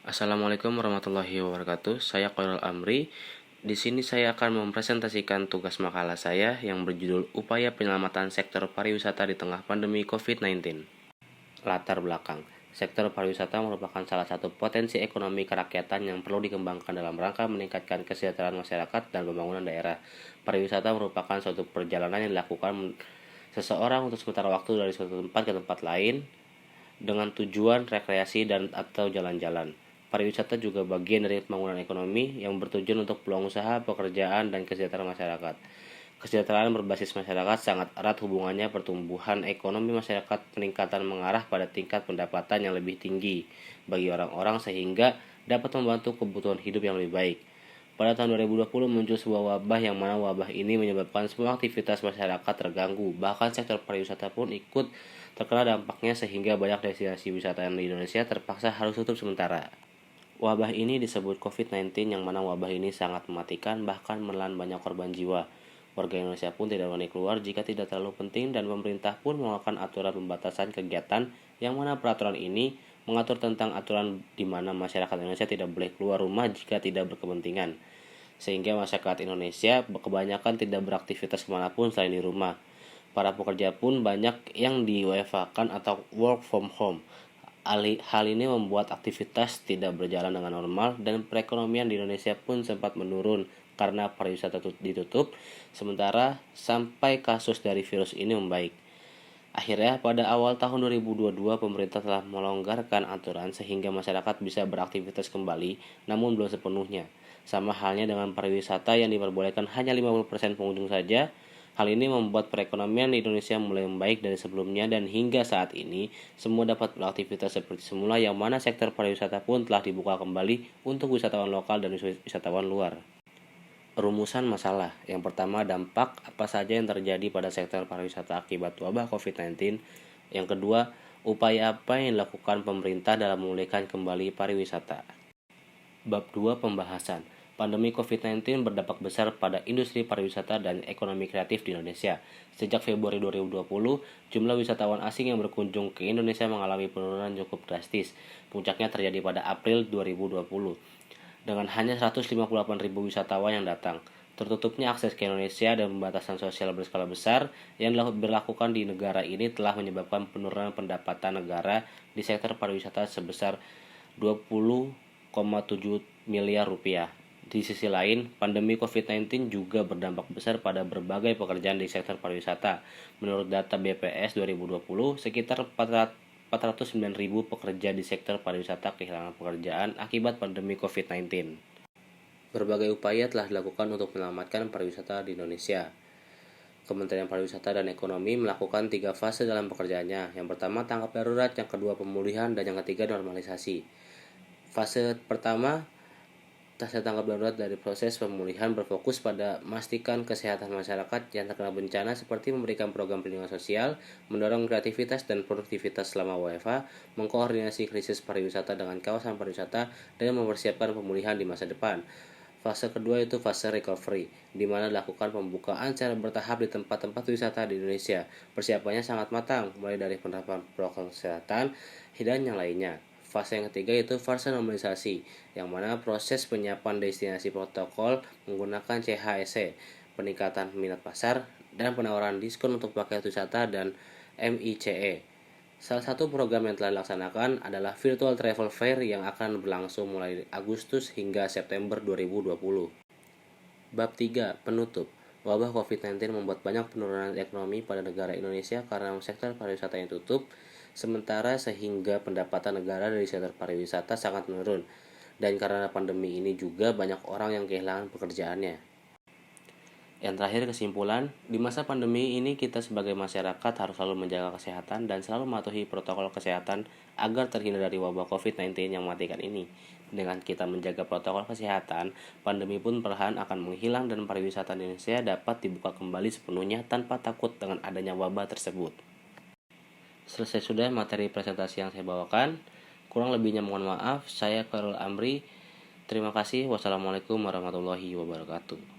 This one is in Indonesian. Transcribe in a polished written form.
Assalamualaikum warahmatullahi wabarakatuh. Saya Khairul Amri. Di sini saya akan mempresentasikan tugas makalah saya yang berjudul Upaya Penyelamatan Sektor Pariwisata di Tengah Pandemi COVID-19. Latar belakang. Sektor pariwisata merupakan salah satu potensi ekonomi kerakyatan yang perlu dikembangkan dalam rangka meningkatkan kesejahteraan masyarakat dan pembangunan daerah. Pariwisata merupakan suatu perjalanan yang dilakukan seseorang untuk sementara waktu dari suatu tempat ke tempat lain dengan tujuan rekreasi dan atau jalan-jalan. Pariwisata juga bagian dari pembangunan ekonomi yang bertujuan untuk peluang usaha, pekerjaan, dan kesejahteraan masyarakat. Kesejahteraan berbasis masyarakat sangat erat hubungannya pertumbuhan ekonomi masyarakat peningkatan mengarah pada tingkat pendapatan yang lebih tinggi bagi orang-orang sehingga dapat membantu kebutuhan hidup yang lebih baik. Pada tahun 2020 muncul sebuah wabah yang mana wabah ini menyebabkan semua aktivitas masyarakat terganggu. Bahkan sektor pariwisata pun ikut terkena dampaknya sehingga banyak destinasi wisata di Indonesia terpaksa harus tutup sementara. Wabah ini disebut COVID-19 yang mana wabah ini sangat mematikan bahkan menelan banyak korban jiwa. Warga Indonesia pun tidak berani keluar jika tidak terlalu penting dan pemerintah pun mengeluarkan aturan pembatasan kegiatan yang mana peraturan ini mengatur tentang aturan di mana masyarakat Indonesia tidak boleh keluar rumah jika tidak berkepentingan. Sehingga masyarakat Indonesia kebanyakan tidak beraktivitas kemanapun selain di rumah. Para pekerja pun banyak yang di-WFH-kan atau work from home. Hal ini membuat aktivitas tidak berjalan dengan normal dan perekonomian di Indonesia pun sempat menurun karena pariwisata ditutup, sementara sampai kasus dari virus ini membaik. Akhirnya pada awal tahun 2022 pemerintah telah melonggarkan aturan sehingga masyarakat bisa beraktivitas kembali, namun belum sepenuhnya. Sama halnya dengan pariwisata yang diperbolehkan hanya 50% pengunjung saja. Hal ini membuat perekonomian di Indonesia mulai membaik dari sebelumnya dan hingga saat ini semua dapat beraktivitas seperti semula yang mana sektor pariwisata pun telah dibuka kembali untuk wisatawan lokal dan wisatawan luar. Rumusan masalah. Yang pertama, dampak apa saja yang terjadi pada sektor pariwisata akibat wabah COVID-19. Yang kedua, upaya apa yang dilakukan pemerintah dalam memulihkan kembali pariwisata. Bab 2 Pembahasan. Pandemi COVID-19 berdampak besar pada industri pariwisata dan ekonomi kreatif di Indonesia. Sejak Februari 2020, jumlah wisatawan asing yang berkunjung ke Indonesia mengalami penurunan cukup drastis. Puncaknya terjadi pada April 2020, dengan hanya 158.000 wisatawan yang datang. Tertutupnya akses ke Indonesia dan pembatasan sosial berskala besar yang dilakukan di negara ini telah menyebabkan penurunan pendapatan negara di sektor pariwisata sebesar 20,7 miliar rupiah. Di sisi lain, pandemi COVID-19 juga berdampak besar pada berbagai pekerjaan di sektor pariwisata. Menurut data BPS 2020, sekitar 409.000 pekerja di sektor pariwisata kehilangan pekerjaan akibat pandemi COVID-19. Berbagai upaya telah dilakukan untuk menyelamatkan pariwisata di Indonesia. Kementerian Pariwisata dan Ekonomi melakukan 3 fase dalam pekerjaannya. Yang pertama, tanggap darurat, yang kedua, pemulihan, dan yang ketiga, normalisasi. Fase pertama, tanggap darurat dari proses pemulihan berfokus pada memastikan kesehatan masyarakat yang terkena bencana seperti memberikan program perlindungan sosial, mendorong kreativitas dan produktivitas selama WFH, mengkoordinasi krisis pariwisata dengan kawasan pariwisata, dan mempersiapkan pemulihan di masa depan. Fase kedua itu fase recovery, di mana dilakukan pembukaan secara bertahap di tempat-tempat wisata di Indonesia. Persiapannya sangat matang, mulai dari penerapan protokol kesehatan dan yang lainnya. Fase yang ketiga itu fase normalisasi, yang mana proses penyiapan destinasi protokol menggunakan CHSE, peningkatan minat pasar, dan penawaran diskon untuk paket wisata dan MICE. Salah satu program yang telah dilaksanakan adalah Virtual Travel Fair yang akan berlangsung mulai Agustus hingga September 2020. Bab 3 Penutup. Wabah COVID-19 membuat banyak penurunan ekonomi pada negara Indonesia karena sektor pariwisata yang tutup, sementara sehingga pendapatan negara dari sektor pariwisata sangat menurun. Dan karena pandemi ini juga banyak orang yang kehilangan pekerjaannya. Yang terakhir, kesimpulan, di masa pandemi ini kita sebagai masyarakat harus selalu menjaga kesehatan dan selalu mematuhi protokol kesehatan agar terhindar dari wabah COVID-19 yang mematikan ini. Dengan kita menjaga protokol kesehatan, pandemi pun perlahan akan menghilang dan pariwisata Indonesia dapat dibuka kembali sepenuhnya tanpa takut dengan adanya wabah tersebut. Selesai sudah materi presentasi yang saya bawakan. Kurang lebihnya mohon maaf. Saya Khairul Amri. Terima kasih. Wassalamualaikum warahmatullahi wabarakatuh.